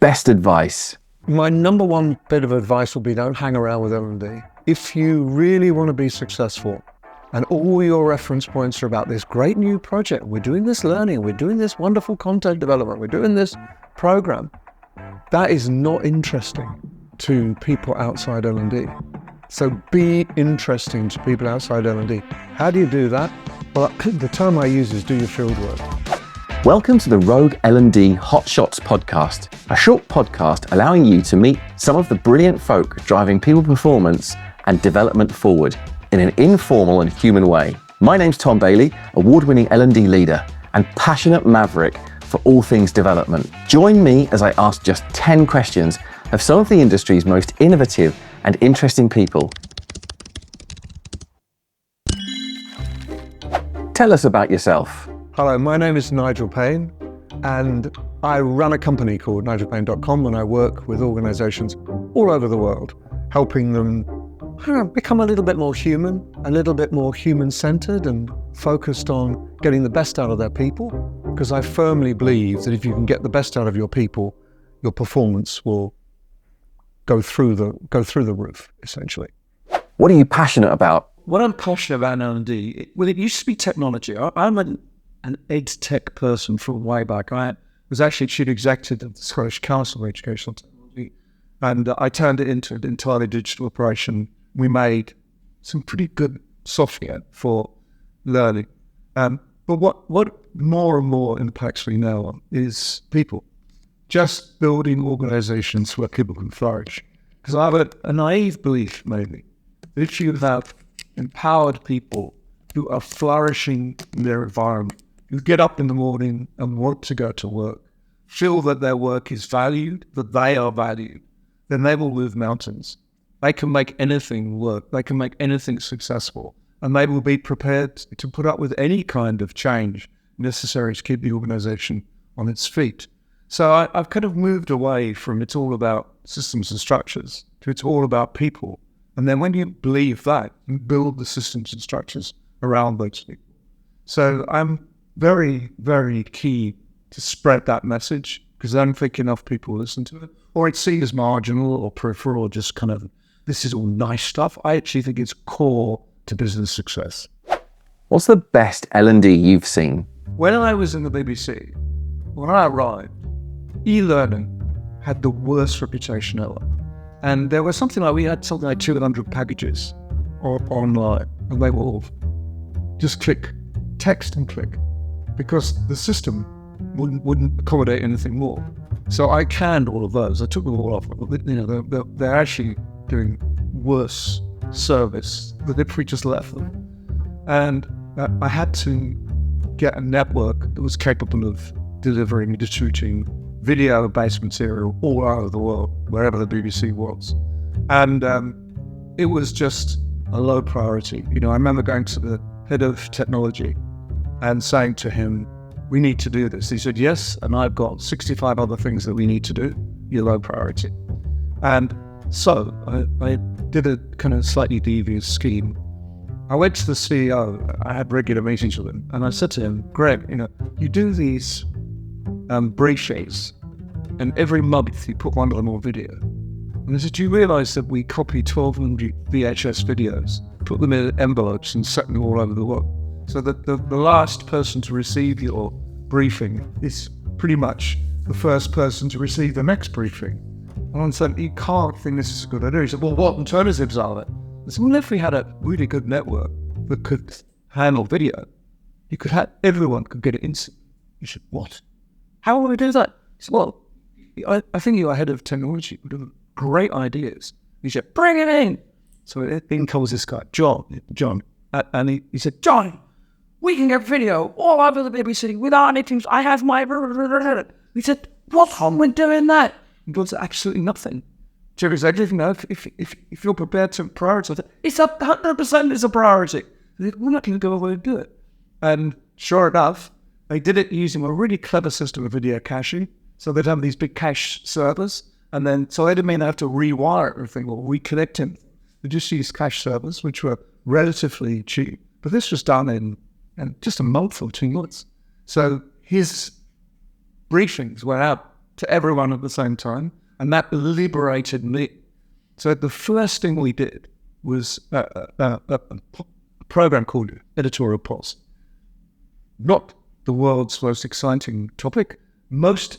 best advice? My number one bit of advice would be don't hang around with L&D. If you really want to be successful and all your reference points are about this great new project, we're doing this learning, we're doing this wonderful content development, we're doing this program, that is not interesting to people outside L&D. So be interesting to people outside L&D. How do you do that? Well, the term I use is do your fieldwork. Welcome to the Rogue L&D Hot Shots podcast, a short podcast allowing you to meet some of the brilliant folk driving people performance and development forward in an informal and human way. My name's Tom Bailey, award-winning L&D leader and passionate maverick for all things development. Join me as I ask just 10 questions of some of the industry's most innovative and interesting people. Tell us about yourself. Hello, my name is Nigel Payne, and I run a company called nigelpayne.com, and I work with organisations all over the world, helping them become a little bit more human, a little bit more human-centred and focused on getting the best out of their people, because I firmly believe that if you can get the best out of your people, your performance will go through the roof, essentially. What are you passionate about? What I'm passionate about in L&D, well, it used to be technology. I'm an ed tech person from way back. I was actually chief executive of the Scottish Council of Educational Technology, and I turned it into an entirely digital operation. We made some pretty good software for learning. But what more and more impacts me now is people. Just building organizations where people can flourish. Because I have a naive belief, maybe, that if you have empowered people who are flourishing in their environment, who get up in the morning and want to go to work, feel that their work is valued, that they are valued, then they will move mountains. They can make anything work. They can make anything successful. And they will be prepared to put up with any kind of change necessary to keep the organization on its feet. So I've kind of moved away from it's all about systems and structures to it's all about people. And then when you believe that, you build the systems and structures around those people. So I'm very, very keen to spread that message because I don't think enough people listen to it. Or it's seen as marginal or peripheral or just kind of, this is all nice stuff. I actually think it's core to business success. What's the best L&D you've seen? When I was in the BBC, when I arrived, eLearning had the worst reputation ever. And there was we had something like 200 packages online, and they were all just click, text and click, because the system wouldn't accommodate anything more. So I canned all of those. I took them all off. They're actually doing worse service than if we just left them. And I had to get a network that was capable of delivering and distributing video-based material all over the world, wherever the BBC was. And it was just a low priority. I remember going to the head of technology and saying to him, we need to do this. He said, yes, and I've got 65 other things that we need to do. You're low priority. And so I did a kind of slightly devious scheme. I went to the CEO, I had regular meetings with him, and I said to him, Greg, you do these briefings, and every month you put one of them on video. And I said, do you realise that we copy 1,200 VHS videos, put them in envelopes and set them all over the world? So that the last person to receive your briefing is pretty much the first person to receive the next briefing. And I said, you can't think this is a good idea. He said, well, what alternatives are there? I said, well, if we had a really good network that could handle video, everyone could get it instantly. He said, what? How will we do that? He said, well, I think your head of technology would have great ideas. He said, bring it in. So in comes this guy, John, and he said, John, we can get video all over the BBC without anything. I have my... He said, what's wrong with doing that? He goes, absolutely nothing. Jerry said, if you're prepared to prioritize it, it's 100% is a priority. We're not going to go away and do it. And sure enough, they did it using a really clever system of video caching. So they'd have these big cache servers, and then so they didn't mean they have to rewire everything or reconnect them. They just used cache servers, which were relatively cheap. But this was done in just a month or 2 months. So his briefings went out to everyone at the same time, and that liberated me. So the first thing we did was a program called Editorial Pulsing. Not the world's most exciting topic. Most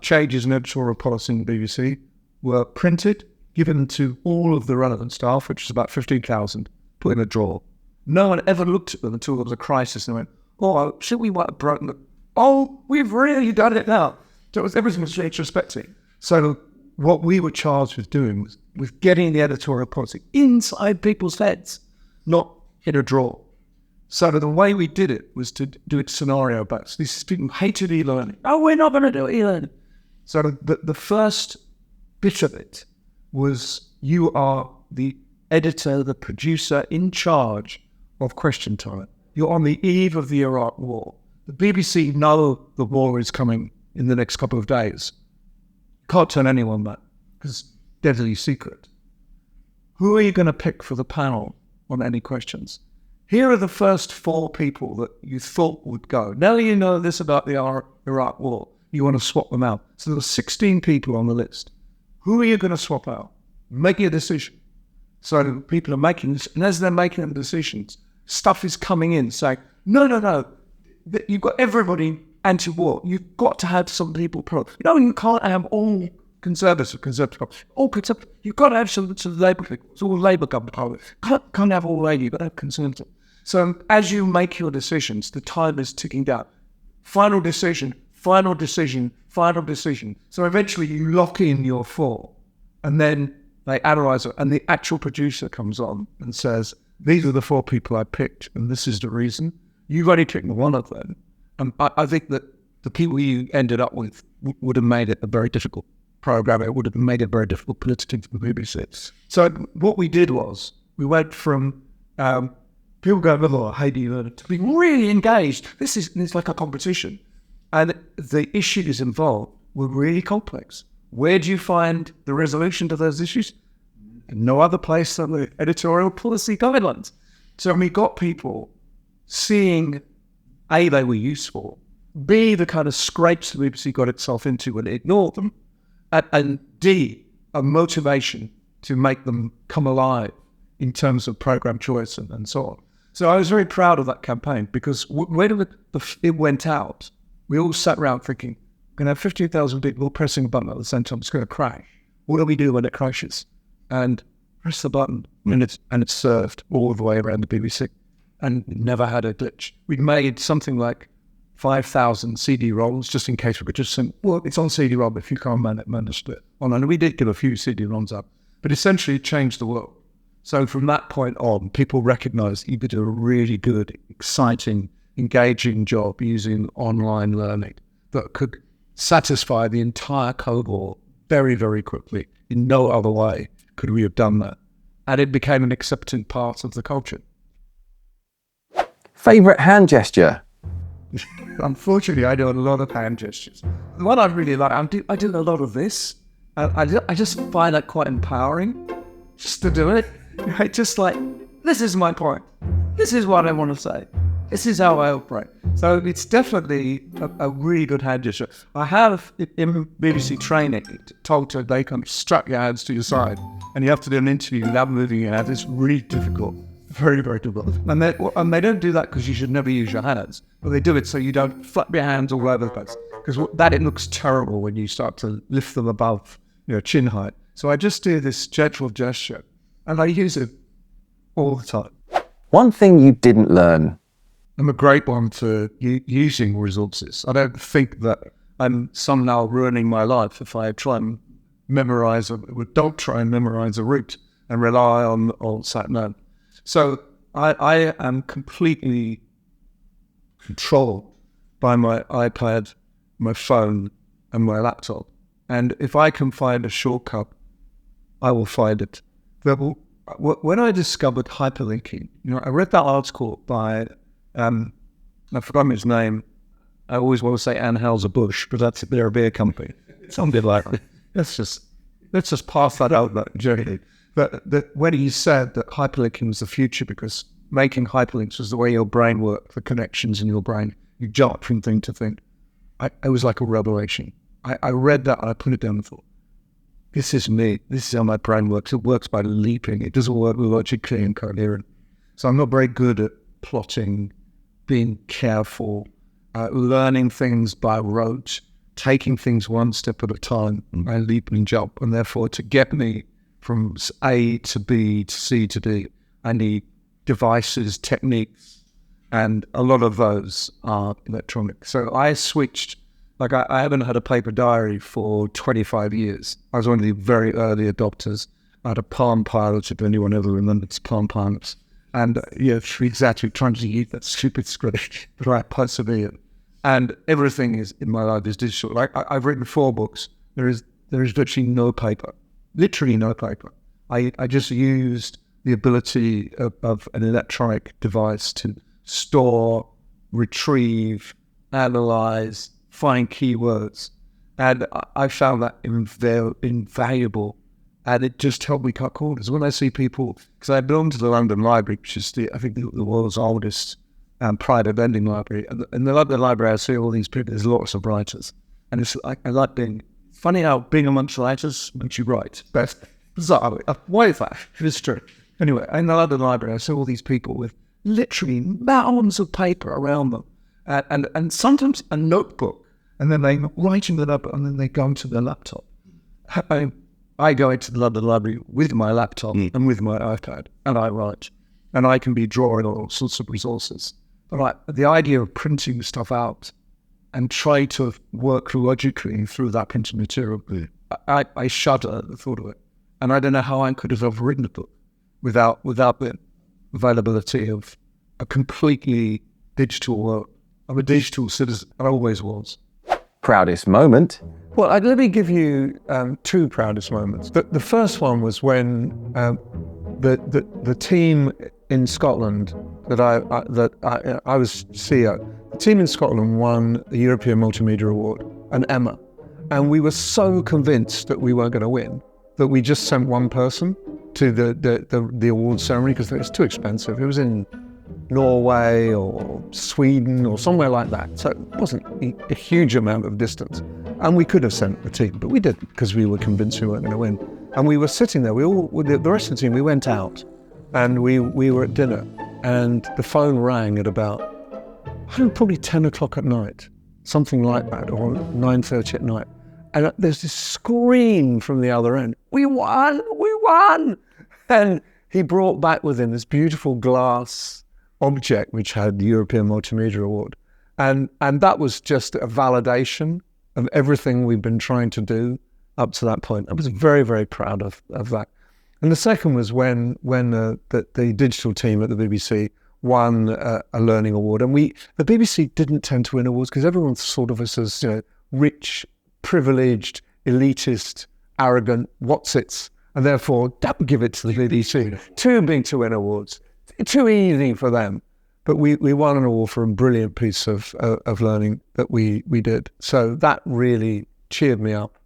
changes in editorial policy in the BBC were printed, given to all of the relevant staff, which is about 15,000, put in a drawer. No one ever looked at them until there was a crisis and they went, oh, should we have broken them? Oh, we've really done it now. So everything was retrospective. So what we were charged with doing was getting the editorial policy inside people's heads, not in a drawer. So the way we did it was to do it scenario-based. These people hated e-learning. Oh, we're not going to do e-learning. So the first bit of it was you are the editor, the producer in charge of Question Time. You're on the eve of the Iraq War. The BBC know the war is coming in the next couple of days. Can't tell anyone that because it's deadly secret. Who are you going to pick for the panel on any questions? Here are the first 4 people that you thought would go. Now you know this about the Iraq War. You want to swap them out. So there were 16 people on the list. Who are you going to swap out? Make a decision. So people are making this, and as they're making the decisions, stuff is coming in saying, no, you've got everybody anti-war. You've got to have some people pro. You can't have all conservative. All conservative. You've got to have some Labour people. It's all Labour government. Can't have all Labour. You've got to have conservative. So as you make your decisions, the time is ticking down. Final decision. So eventually you lock in your 4, and then they analyze it, and the actual producer comes on and says, these are the 4 people I picked, and this is the reason. You've only picked one of them. And I think that the people you ended up with would have made it a very difficult program. It would have made it very difficult politically for the BBC. So what we did was, we went from people going, oh, I hate e-learning, to being really engaged. It's like a competition. And the issues involved were really complex. Where do you find the resolution to those issues? No other place than the editorial policy guidelines. So we got people seeing, A, they were useful, B, the kind of scrapes the BBC got itself into and ignored them, and D, a motivation to make them come alive in terms of program choice and so on. So I was very proud of that campaign because when it went out, we all sat around thinking, we're going to have 15,000 people pressing a button at the same time. It's going to crash. What do we do when it crashes? And press the button, and it's served all the way around the BBC, and never had a glitch. We made something like 5,000 CD-ROMs just in case we could just say, well, it's on CD-ROM if you can't manage it. And we did get a few CD-ROMs up, but essentially it changed the world. So from that point on, people recognized you could do a really good, exciting, engaging job using online learning that could satisfy the entire cohort very, very quickly. In no other way could we have done that. And it became an accepted part of the culture. Favourite hand gesture? Unfortunately, I do a lot of hand gestures. The one I really like, I do a lot of this. I just find that quite empowering, just to do it. Just like, this is my point. This is what I want to say. This is how I operate. So it's definitely a really good hand gesture. I have, in BBC training, told to they can strap your hands to your side and you have to do an interview without moving your hands. It's really difficult. Very, very difficult. And they don't do that because you should never use your hands. But they do it so you don't flap your hands all over the place. Because it looks terrible when you start to lift them above chin height. So I just do this gentle gesture. And I use it all the time. One thing you didn't learn. I'm a great one for using resources. I don't think that I'm somehow ruining my life if I try and memorize don't try and memorize a route and rely on sat-nav. So I am completely controlled by my iPad, my phone, and my laptop. And if I can find a shortcut, I will find it. When I discovered hyperlinking, I read that article by, I forgot his name. I always want to say Anheuser-Busch, but they're a beer company. Something like that. Let's just pass that out, that journey. But when he said that hyperlinking was the future because making hyperlinks was the way your brain worked, the connections in your brain, you jump from thing to thing, it was like a revelation. I read that and I put it down and thought, this is me. This is how my brain works. It works by leaping. It doesn't work logically and coherent. So I'm not very good at plotting, being careful, learning things by rote, taking things one step at a time. I leap and jump. And therefore, to get me from A to B to C to D, I need devices, techniques, and a lot of those are electronic. So I switched. Like I haven't had a paper diary for 25 years. I was one of the very early adopters. I had a Palm Pilot, if anyone ever remembers Palm Pilots. And exactly, trying to use that stupid script, but I persevered. And everything is in my life is digital. Like I've written 4 books. There is virtually no paper, literally no paper. I just used the ability of an electronic device to store, retrieve, analyze, find keywords. And I found that invaluable. And it just helped me cut corners. When I see people, because I belong to the London Library, which is I think the world's oldest private lending library. And in the London Library, I see all these people, there's lots of writers. And it's like, I like funny how being amongst writers makes you write. But bizarre. Why is that? It's true. Anyway, in the London Library, I saw all these people with literally mounds of paper around them. And sometimes a notebook. And then they write in the notebook and then they go to their laptop. I go into the London Library with my laptop and with my iPad and I write. And I can be drawing on all sorts of resources. But the idea of printing stuff out and try to work logically through that printed material, I shudder at the thought of it. And I don't know how I could have ever written a book without the availability of a completely digital world. I'm a digital citizen. I always was. Proudest moment? Well, let me give you 2 proudest moments. The first one was when the team in Scotland that I was CEO, the team in Scotland won the European Multimedia Award, an Emma, and we were so convinced that we weren't going to win that we just sent one person to the award ceremony because it was too expensive. It was in Norway or Sweden or somewhere like that. So it wasn't a huge amount of distance. And we could have sent the team, but we didn't because we were convinced we weren't going to win. And we were sitting there, the rest of the team, we went out and we were at dinner and the phone rang at about, probably 10 o'clock at night, something like that, or 9:30 at night. And there's this scream from the other end, we won! And he brought back with him this beautiful glass object which had the European Multimedia Award. And that was just a validation of everything we've been trying to do up to that point. I was very, very proud of that. And the second was when the digital team at the BBC won a learning award. And the BBC didn't tend to win awards because everyone thought of us as rich, privileged, elitist, arrogant, what's-its, and therefore don't give it to the BBC. Too big to win awards. Too easy for them. But we won an award for a brilliant piece of learning that we did. So that really cheered me up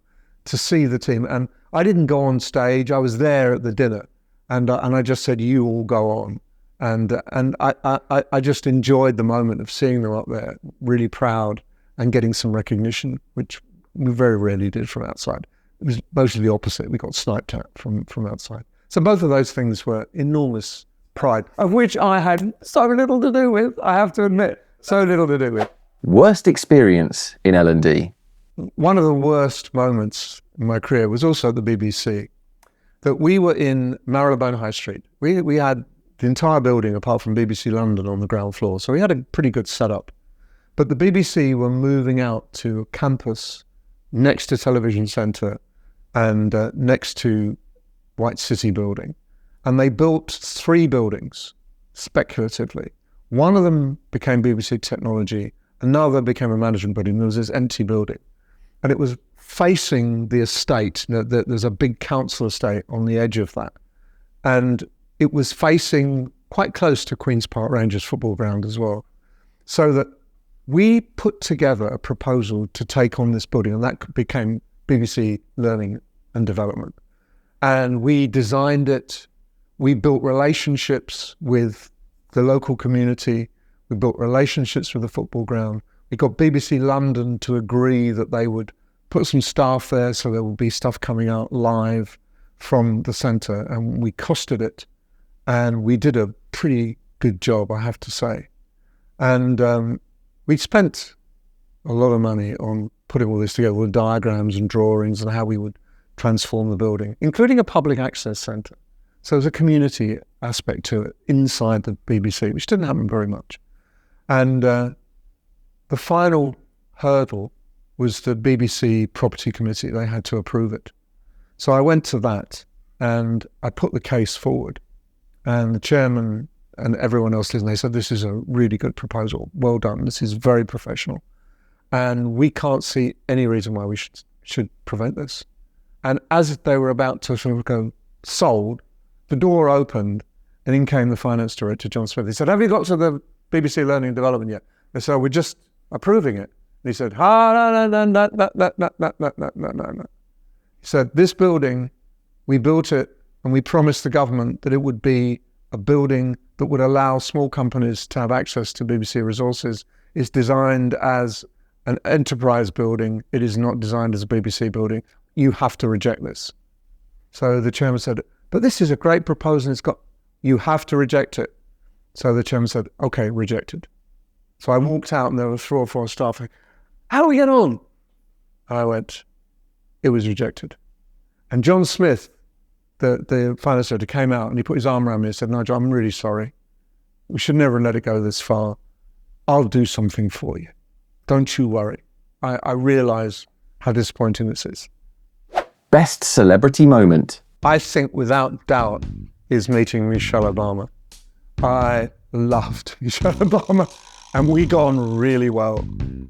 to see the team. And I didn't go on stage. I was there at the dinner, and I just said, "You all go on." And I just enjoyed the moment of seeing them up there, really proud and getting some recognition, which we very rarely did from outside. It was mostly the opposite. We got sniped at from outside. So both of those things were enormous pride, of which I had so little to do with, I have to admit, so little to do with. Worst experience in L&D? One of the worst moments in my career was also at the BBC, that we were in Marylebone High Street. We had the entire building, apart from BBC London, on the ground floor, so we had a pretty good setup. But the BBC were moving out to a campus next to Television Centre and next to White City building. And they built 3 buildings speculatively. One of them became BBC Technology, another became a management building. There was this empty building. And it was facing the estate. There's a big council estate on the edge of that. And it was facing quite close to Queen's Park Rangers football ground as well. So that we put together a proposal to take on this building, and that became BBC Learning and Development. And we designed it. We built relationships with the local community. We built relationships with the football ground. We got BBC London to agree that they would put some staff there so there will be stuff coming out live from the centre, and we costed it, and we did a pretty good job, I have to say. And we spent a lot of money on putting all this together with diagrams and drawings and how we would transform the building, including a public access centre. So there's a community aspect to it inside the BBC, which didn't happen very much. And the final hurdle was the BBC Property Committee. They had to approve it. So I went to that and I put the case forward, and the chairman and everyone else listened. They said, this is a really good proposal. Well done. This is very professional. And we can't see any reason why we should prevent this. And as they were about to sort of go, sold, the door opened and in came the finance director, John Smith. He said, have you got to the BBC Learning and Development yet? They said, we're just approving it. And he said, no. He said, this building, we built it and we promised the government that it would be a building that would allow small companies to have access to BBC resources. It's designed as an enterprise building. It is not designed as a BBC building. You have to reject this. So the chairman said, but this is a great proposal. You have to reject it. So the chairman said, okay, rejected. So I walked out and there were 3 or 4 staff. How do we get on? I went, it was rejected. And John Smith, the finance director, came out and he put his arm around me and said, Nigel, I'm really sorry. We should never let it go this far. I'll do something for you. Don't you worry. I realise how disappointing this is. Best celebrity moment. I think without doubt is meeting Michelle Obama. I loved Michelle Obama and we got on really well.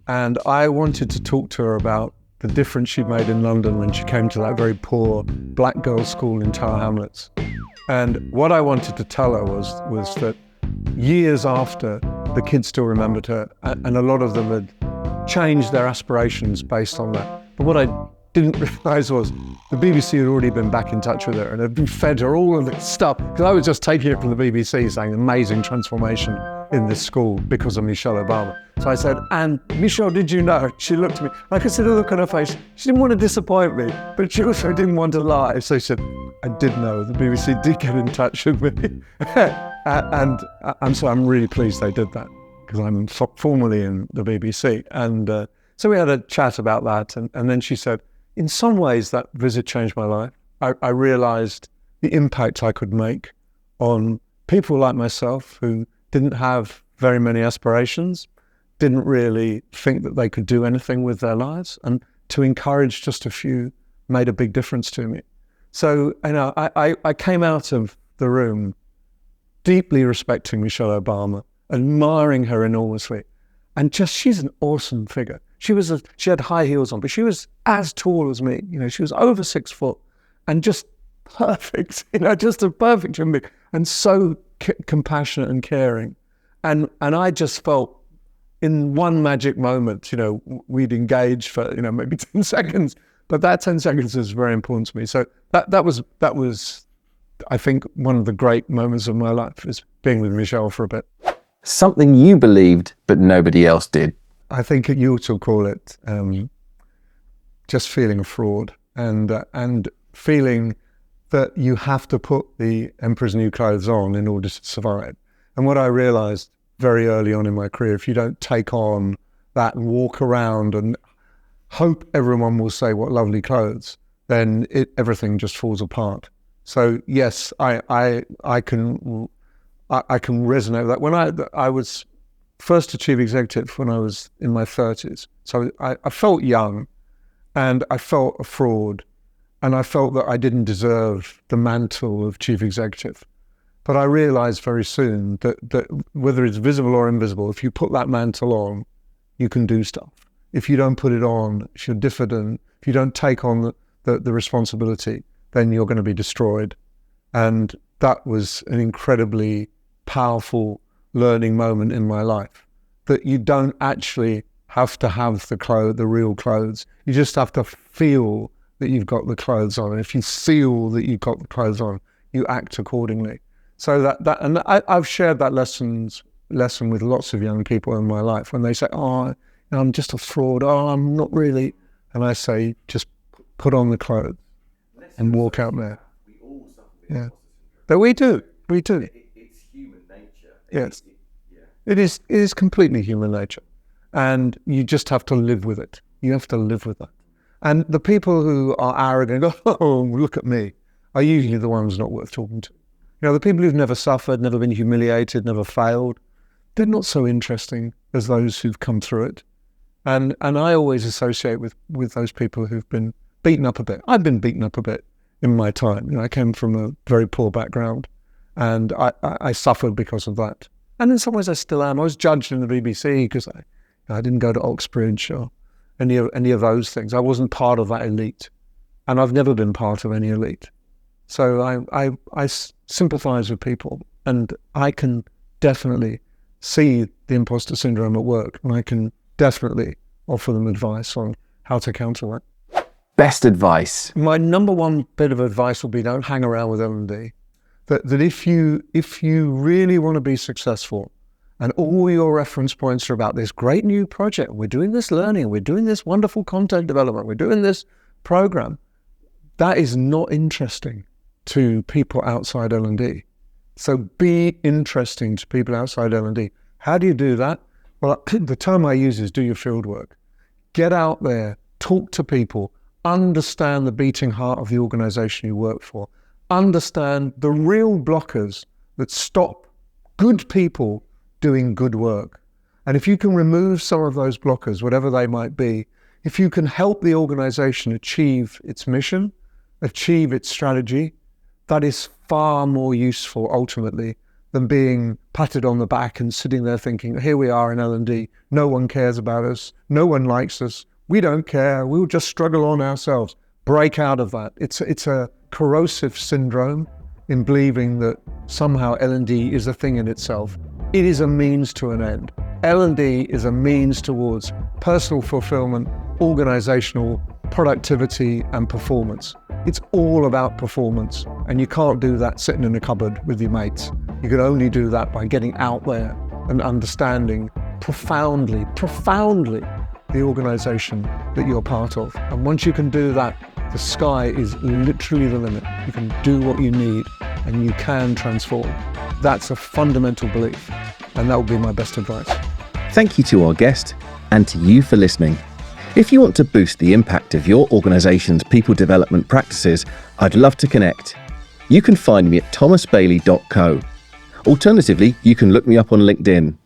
And I wanted to talk to her about the difference she made in London when she came to that very poor black girls' school in Tower Hamlets. And what I wanted to tell her was that years after, the kids still remembered her, and a lot of them had changed their aspirations based on that. But what I didn't realise was the BBC had already been back in touch with her and had been fed her all of this stuff. Because I was just taking it from the BBC saying amazing transformation in this school because of Michelle Obama. So I said, and Michelle, did you know? She looked at me. I could see the look on her face. She didn't want to disappoint me, but she also didn't want to lie. So she said, I did know. The BBC did get in touch with me. And so I'm really pleased they did that because I'm formerly in the BBC. And so we had a chat about that. And then she said, in some ways, that visit changed my life. I realised the impact I could make on people like myself who didn't have very many aspirations, didn't really think that they could do anything with their lives, and to encourage just a few made a big difference to me. So, you know, I came out of the room deeply respecting Michelle Obama, admiring her enormously, and just, she's an awesome figure. She had high heels on, but she was as tall as me. You know, she was over 6 foot and just perfect, you know, just a perfect human being, and so compassionate and caring. And I just felt in one magic moment, you know, we'd engaged for, you know, maybe 10 seconds, but that 10 seconds is very important to me. So that was, I think, one of the great moments of my life, is being with Michelle for a bit. Something you believed, but nobody else did. I think you also call it just feeling a fraud and feeling that you have to put the emperor's new clothes on in order to survive. And what I realized very early on in my career, if you don't take on that and walk around and hope everyone will say what lovely clothes, then everything just falls apart. So yes, I can resonate with that. When I was first a chief executive when I was in my 30s, so I felt young and I felt a fraud. And I felt that I didn't deserve the mantle of chief executive. But I realized very soon that whether it's visible or invisible, if you put that mantle on, you can do stuff. If you don't put it on, if you're diffident, if you don't take on the responsibility, then you're going to be destroyed. And that was an incredibly powerful learning moment in my life, that you don't actually have to have the real clothes. You just have to feel that you've got the clothes on. And if you feel that you've got the clothes on, you act accordingly. So and I've shared that lesson with lots of young people in my life when they say, oh, I'm just a fraud. Oh, I'm not really and I say, just put on the clothes and walk out there. Yeah, but we do. It's human nature. Yes, it is completely human nature, and you just have to live with it. You have to live with that. And the people who are arrogant, oh, look at me, are usually the ones not worth talking to. The people who've never suffered, never been humiliated, never failed, they're not so interesting as those who've come through it. And I always associate with those people who've been beaten up a bit. I've been beaten up a bit in my time. I came from a very poor background, and I suffered because of that. And in some ways I still am. I was judged in the BBC because I didn't go to Oxbridge or any of those things. I wasn't part of that elite, and I've never been part of any elite. So I sympathise with people, and I can definitely see the imposter syndrome at work, and I can definitely offer them advice on how to counter that. Best advice? My number one bit of advice will be, don't hang around with L&D. That if you really want to be successful, and all your reference points are about this great new project, we're doing this learning, we're doing this wonderful content development, we're doing this program, that is not interesting to people outside L&D. So be interesting to people outside L&D. How do you do that? Well, the term I use is do your field work. Get out there, talk to people, understand the beating heart of the organisation you work for, understand the real blockers that stop good people doing good work. And if you can remove some of those blockers, whatever they might be, if you can help the organisation achieve its mission, achieve its strategy, that is far more useful ultimately than being patted on the back and sitting there thinking, here we are in L&D, no one cares about us, no one likes us, we don't care, we'll just struggle on ourselves. Break out of that. It's a corrosive syndrome in believing that somehow L&D is a thing in itself. It is a means to an end. L&D is a means towards personal fulfillment, organisational productivity and performance. It's all about performance, and you can't do that sitting in a cupboard with your mates. You can only do that by getting out there and understanding profoundly the organisation that you're part of. And once you can do that, the sky is literally the limit. You can do what you need and you can transform. That's a fundamental belief, and that would be my best advice. Thank you to our guest and to you for listening. If you want to boost the impact of your organisation's people development practices, I'd love to connect. You can find me at thomasbailey.co. Alternatively, you can look me up on LinkedIn.